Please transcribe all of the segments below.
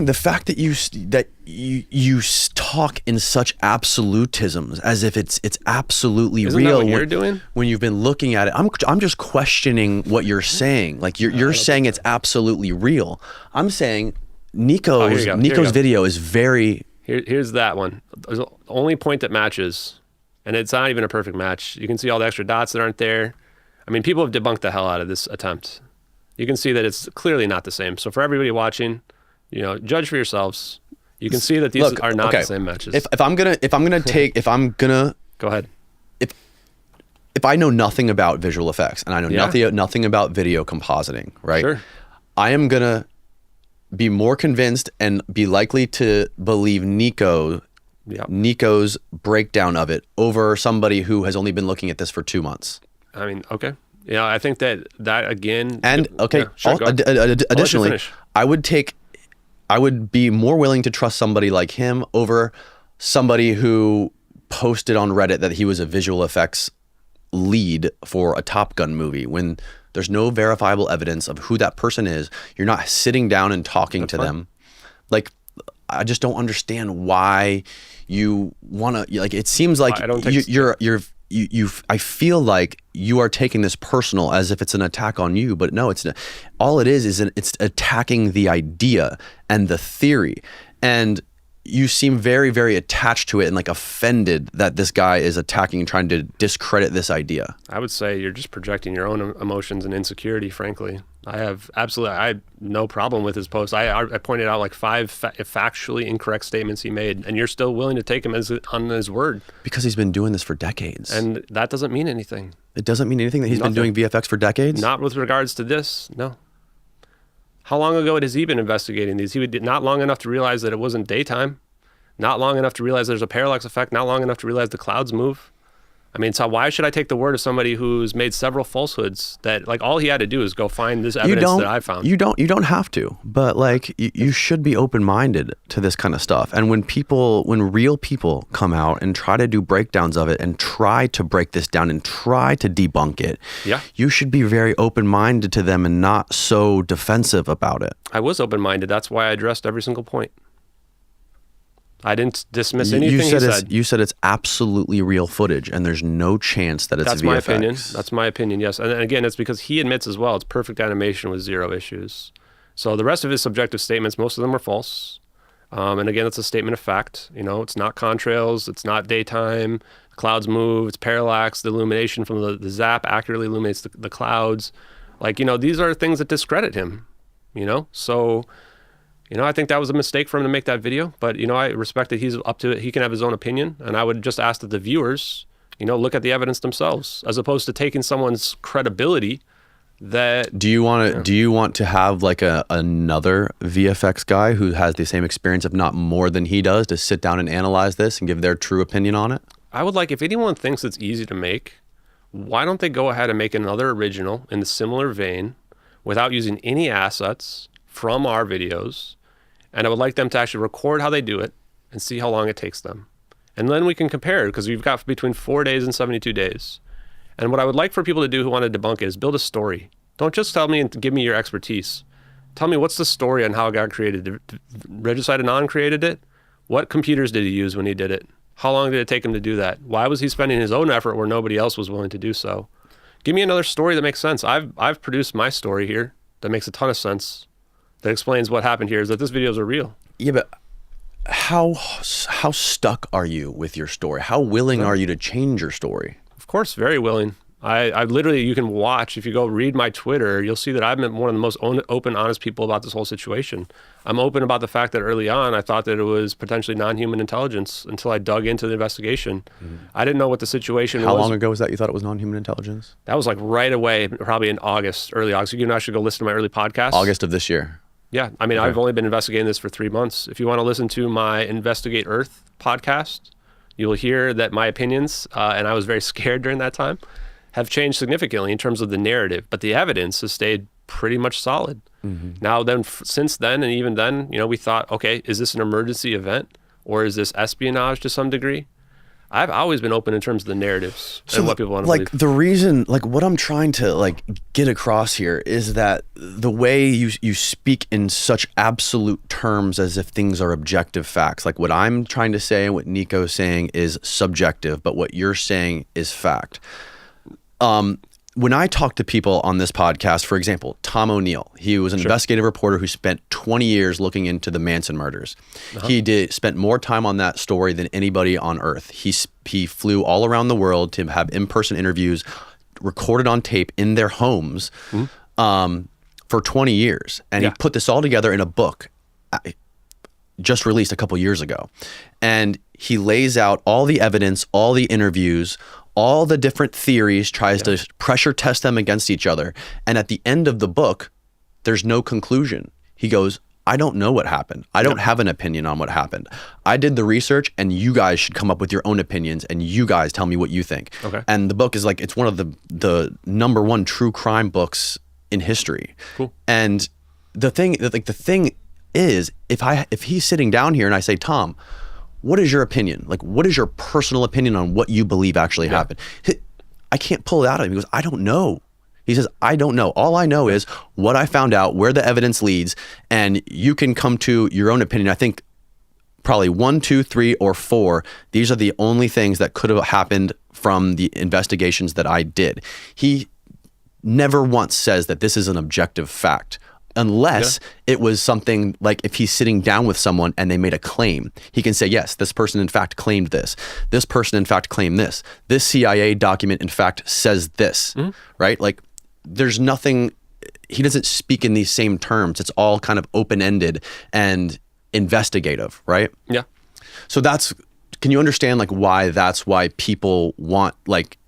the fact that you talk in such absolutisms as if it's absolutely Isn't real. That what you're doing? When you've been looking at it, I'm just questioning what you're saying. Like you're saying it's absolutely real. I'm saying Nico's video is very. Here's that one. There's the only point that matches, and it's not even a perfect match. You can see all the extra dots that aren't there. I mean, people have debunked the hell out of this attempt. You can see that it's clearly not the same. So for everybody watching, judge for yourselves. You can see that these are not the same matches. If I'm gonna go ahead. If I know nothing about visual effects and I know nothing about video compositing, right? Sure. I am gonna be more convinced and be likely to believe Nico's breakdown of it over somebody who has only been looking at this for 2 months. I mean, okay. Yeah, I think that again. And additionally, I would be more willing to trust somebody like him over somebody who posted on Reddit that he was a visual effects lead for a Top Gun movie when there's no verifiable evidence of who that person is. You're not sitting down and talking to them. Like, I just don't understand why you want to, like, it seems like I feel like you are taking this personal as if it's an attack on you, but no, it's not. All it is it's attacking the idea and the theory. And you seem very, very attached to it and like offended that this guy is attacking and trying to discredit this idea. I would say you're just projecting your own emotions and insecurity, frankly. I have no problem with his post. I pointed out like 5 factually incorrect statements he made, and you're still willing to take him on his word. Because he's been doing this for decades. And that doesn't mean anything. It doesn't mean anything that he's been doing VFX for decades? Not with regards to this, no. How long ago has he been investigating these? He did not long enough to realize that it wasn't daytime, not long enough to realize there's a parallax effect, not long enough to realize the clouds move. I mean, so why should I take the word of somebody who's made several falsehoods that, like, all he had to do is go find this evidence that I found? You don't have to, but like you should be open-minded to this kind of stuff. And when real people come out and try to do breakdowns of it and try to break this down and try to debunk it, you should be very open-minded to them and not so defensive about it. I was open-minded. That's why I addressed every single point. I didn't dismiss anything he said. You said it's absolutely real footage, and there's no chance that it's VFX. My opinion. That's my opinion, yes. And again, it's because he admits as well it's perfect animation with 0 issues. So the rest of his subjective statements, most of them are false. And again, it's a statement of fact. It's not contrails. It's not daytime. The clouds move. It's parallax. The illumination from the zap accurately illuminates the clouds. Like, these are things that discredit him, So... I think that was a mistake for him to make that video, but, I respect that he's up to it. He can have his own opinion, and I would just ask that the viewers, look at the evidence themselves, as opposed to taking someone's credibility that... Do you want to have like another VFX guy who has the same experience, if not more than he does, to sit down and analyze this and give their true opinion on it? I would like, if anyone thinks it's easy to make, why don't they go ahead and make another original in the similar vein without using any assets from our videos? And I would like them to actually record how they do it and see how long it takes them. And then we can compare, because we've got between 4 days and 72 days. And what I would like for people to do who want to debunk it is build a story. Don't just tell me and give me your expertise. Tell me what's the story on how it got created. Did Regicide Anon created it? What computers did he use when he did it? How long did it take him to do that? Why was he spending his own effort where nobody else was willing to do so? Give me another story that makes sense. I've produced my story here that makes a ton of sense. That explains what happened here, is that this videos are real. Yeah, but how stuck are you with your story? How willing are you to change your story? Of course, very willing. I literally, you can watch, if you go read my Twitter, you'll see that I've been one of the most open, honest people about this whole situation. I'm open about the fact that early on, I thought that it was potentially non-human intelligence until I dug into the investigation. I didn't know what the situation was. How long ago was that you thought it was non-human intelligence? That was like right away, probably in August, early August. You can actually go listen to my early podcast. August of this year. Yeah, I mean, okay. I've only been investigating this for 3 months. If you want to listen to my Investigate Earth podcast, you will hear that my opinions, and I was very scared during that time, have changed significantly in terms of the narrative, but the evidence has stayed pretty much solid. Now then, since then, and even then, we thought, okay, is this an emergency event or is this espionage to some degree? I've always been open in terms of the narratives and what people want to like believe. the reason, like what I'm trying to like get across here is that the way you speak in such absolute terms as if things are objective facts. Like what I'm trying to say and what Nico's saying is subjective, but what you're saying is fact. When I talk to people on this podcast, for example, Tom O'Neill, he was an investigative reporter who spent 20 years looking into the Manson murders. He spent more time on that story than anybody on earth. He flew all around the world to have in-person interviews recorded on tape in their homes for 20 years. And he put this all together in a book just released a couple years ago. And he lays out all the evidence, all the interviews, all the different theories, tries to pressure test them against each other. And at the end of the book, there's no conclusion. He goes, I don't know what happened. I don't have an opinion on what happened. I did the research and you guys should come up with your own opinions and you guys tell me what you think. Okay. And the book is like, it's one of the #1 true crime books in history. Cool. And the thing is, if he's sitting down here and I say, Tom, what is your opinion? Like, what is your personal opinion on what you believe actually happened? I can't pull it out of him. He goes, I don't know. He says, I don't know. All I know is what I found out, where the evidence leads, and you can come to your own opinion. I think probably 1, 2, 3, or 4, these are the only things that could have happened from the investigations that I did. He never once says that this is an objective fact. Unless it was something like if he's sitting down with someone and they made a claim, he can say, yes, this person in fact claimed this. This person in fact claimed this. This CIA document in fact says this, right? Like there's nothing, he doesn't speak in these same terms. It's all kind of open-ended and investigative, right? Yeah. So can you understand like why people want like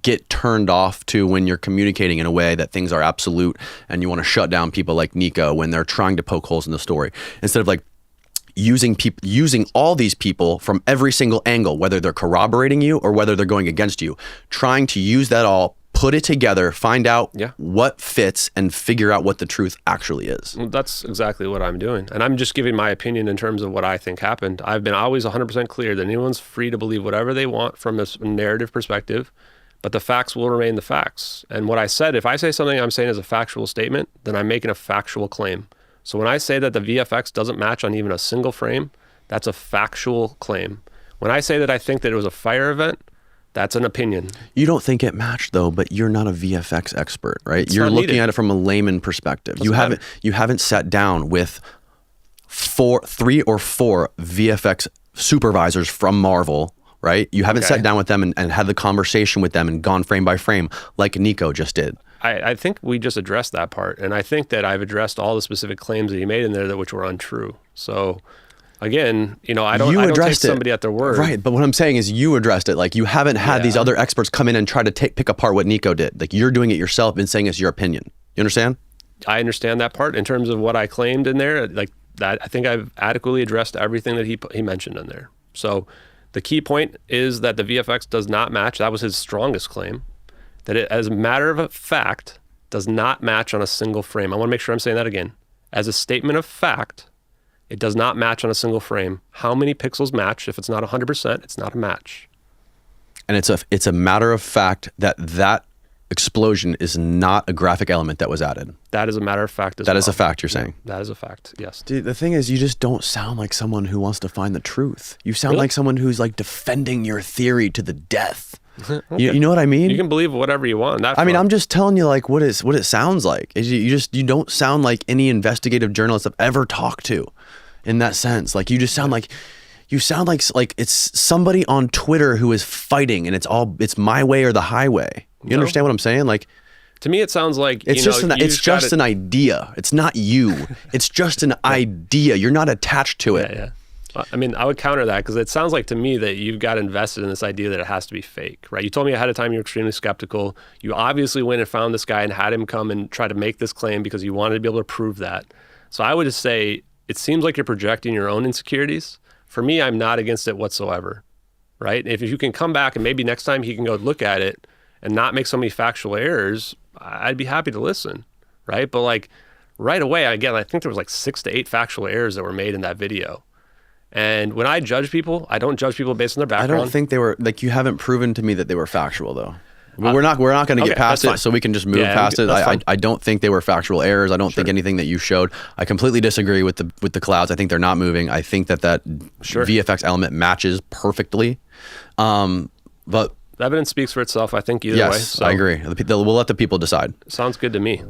get turned off to when you're communicating in a way that things are absolute and you want to shut down people like Nico when they're trying to poke holes in the story instead of like using all these people from every single angle, whether they're corroborating you or whether they're going against you, trying to use that all, put it together, find out what fits and figure out what the truth actually is. Well, that's exactly what I'm doing. And I'm just giving my opinion in terms of what I think happened. I've been always 100% clear that anyone's free to believe whatever they want from a narrative perspective, but the facts will remain the facts. And what I said, if I say something I'm saying is a factual statement, then I'm making a factual claim. So when I say that the VFX doesn't match on even a single frame, that's a factual claim. When I say that I think that it was a fire event, that's an opinion. You don't think it matched though, but you're not a VFX expert, right? You're looking at it from a layman perspective. You haven't sat down with 3 or 4 VFX supervisors from Marvel, right? You haven't sat down with them and had the conversation with them and gone frame by frame like Nico just did. I think we just addressed that part. And I think that I've addressed all the specific claims that he made in there which were untrue. So again, I don't take somebody at their word. Right, but what I'm saying is you addressed it. Like you haven't had these other experts come in and try to pick apart what Nico did. Like you're doing it yourself and saying it's your opinion. You understand? I understand that part in terms of what I claimed in there. Like that, I think I've adequately addressed everything that he mentioned in there. So the key point is that the VFX does not match. That was his strongest claim. That it, as a matter of fact, does not match on a single frame. I want to make sure I'm saying that again. As a statement of fact, it does not match on a single frame. How many pixels match? If it's not 100%, it's not a match. And it's a matter of fact that explosion is not a graphic element that was added. That is a matter of fact. That is a fact, you're saying? That is a fact, yes. Dude, the thing is, you just don't sound like someone who wants to find the truth. You sound like someone who's like defending your theory to the death. Okay. You know what I mean? You can believe whatever you want. I mean, I'm just telling you like what it sounds like. You don't sound like any investigative journalist I've ever talked to in that sense. Like you just sound like it's somebody on Twitter who is fighting and it's my way or the highway. You understand what I'm saying? Like, to me, it sounds like it's just an idea. It's not you. It's just an idea. You're not attached to it. Yeah. I mean, I would counter that because it sounds like to me that you've got invested in this idea that it has to be fake, right? You told me ahead of time you're extremely skeptical. You obviously went and found this guy and had him come and try to make this claim because you wanted to be able to prove that. So I would just say it seems like you're projecting your own insecurities. For me, I'm not against it whatsoever, right? If you can come back and maybe next time he can go look at it and not make so many factual errors, I'd be happy to listen, right? But like right away, again, I think there was like 6 to 8 factual errors that were made in that video. And when I judge people, I don't judge people based on their I background. don't think they were like, you haven't proven to me that they were factual though. We're not going to get past it, so we can just move past it. I don't think they were factual errors. I don't think anything that you showed. I completely disagree with the clouds. I think they're not moving. I think that VFX element matches perfectly. But the evidence speaks for itself, I think, either way. Yes, I agree. We'll let the people decide. Sounds good to me.